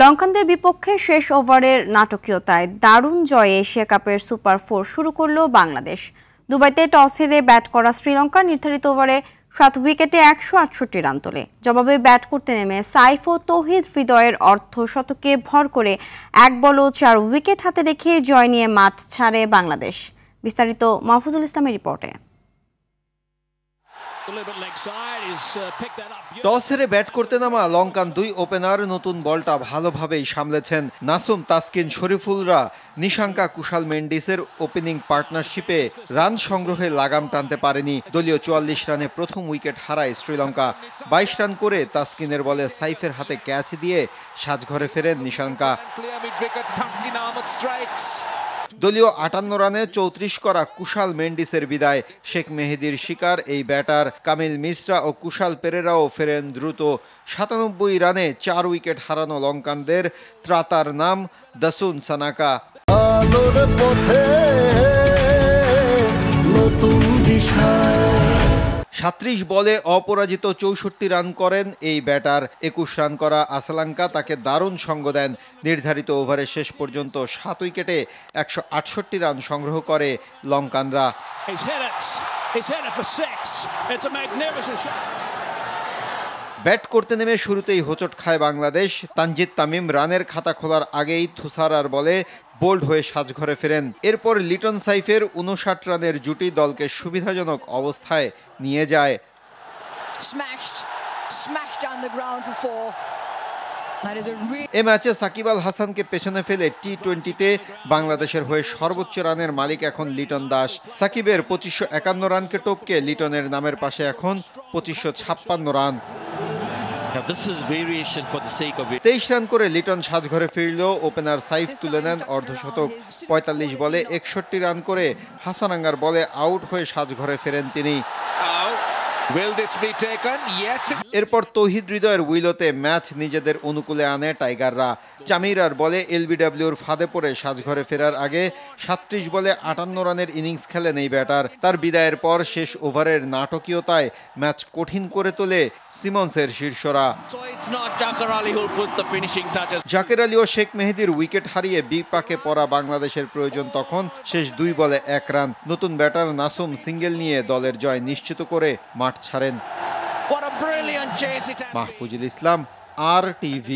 লঙ্কানদের বিপক্ষে শেষ ওভারের নাটকীয়তায় দারুণ জয়ে এশিয়া কাপের সুপার 4 শুরু করল বাংলাদেশ। দুবাইতে টস হেরে ব্যাট করা শ্রীলঙ্কা নির্ধারিত ওভারে 7 উইকেটে 168 রান তোলে। জবাবে ব্যাট করতে নেমে সাইফ ও তৌহিদ হৃদয়ের অর্ধশতকে ভর করে 1 বল ও 4 উইকেট হাতে রেখে জয় নিয়ে মাঠ ছাড়ে বাংলাদেশ। বিস্তারিত মাহফুজুল ইসলামের রিপোর্টে। টস হেরে ব্যাট করতে নামা লঙ্কান দুই ওপেনার নতুন বলটা ভালোভাবেই সামলেছেন। নাসুম, তাসকিন, শরীফুলরা নিশাঙ্কা, কুশাল মেন্ডিসের ওপেনিং পার্টনারশিপে রান সংগ্রহে লাগাম টানতে পারেনি। দলীয় 44 রানে প্রথম উইকেট হারায় শ্রীলঙ্কা। 22 রান করে তাসকিনের বলে সাইফের হাতে ক্যাচ দিয়ে সাজঘরে ফেরেন নিশাঙ্কা। দলীয় 58 রানে 34 করা কুশাল মেন্ডিসের বিদায়। শেখ মেহেদীর শিকার এই ব্যাটার। কামিল মিশ্রা ও কুশাল পেরেরাও ফেরেন দ্রুত। 97 রানে 4 উইকেট হারানো লঙ্কানদের ত্রাতার নাম দাসুন সানাকা। 37 বলে অপরাজিত 64 রান করেন এই ব্যাটার। 21 রান করা আসালাঙ্কা তাকে দারুণ সঙ্গ দেন। নির্ধারিত ওভারে শেষ পর্যন্ত 7 উইকেটে 168 রান সংগ্রহ করে লঙ্কানরা। ব্যাট করতে নেমে শুরুতেই হোঁচট খায় বাংলাদেশ। তানজিদ তামিম রানের খাতা খোলার আগেই থুসারার বলে বোল্ড হয়ে সাজঘরে ফেরেন। এরপর লিটন সাইফের 59 রানের জুটি দলকে সুবিধাজনক অবস্থায় নিয়ে যায়। এ ম্যাচে সাকিব আল হাসানকে পেছনে ফেলে টি-20তে বাংলাদেশের হয়ে সর্বোচ্চ রানের মালিক এখন লিটন দাস। সাকিবের 2551 রানকে টপকে লিটনের নামের পাশে এখন 2556 রান। 23 রান করে লিটন সাজঘরে ফিরলেও ওপেনার সাইফ তুলে নেন অর্ধশতক। 45 বলে 61 রান করে হাসানাঙ্গার বলে আউট হয়ে সাজঘরে ফেরেন তিনি। এরপর তৌহিদ হৃদয়ের উইলোতে ম্যাচ নিজেদের অনুকূলে আনে টাইগাররা। চামিরার বলে এলবিডব্লিউর ফাঁদে পড়ে সাজঘরে ফেরার আগে 37 বলে 58 রানের ইনিংস খেলেন এই ব্যাটার। তার বিদায়ের পর শেষ ওভারের নাটকীয়তায় ম্যাচ কঠিন করে তোলে সিমন্সের শীর্ষরা। জাকের আলী ও শেখ মেহেদীর উইকেট হারিয়ে বিপাকে পড়া বাংলাদেশের প্রয়োজন তখন শেষ 2 বলে 1 রান। নতুন ব্যাটার নাসুম সিঙ্গেল নিয়ে দলের জয় নিশ্চিত করে মাঠ ছাড়েন। মাহফুজুল ইসলাম, RTV।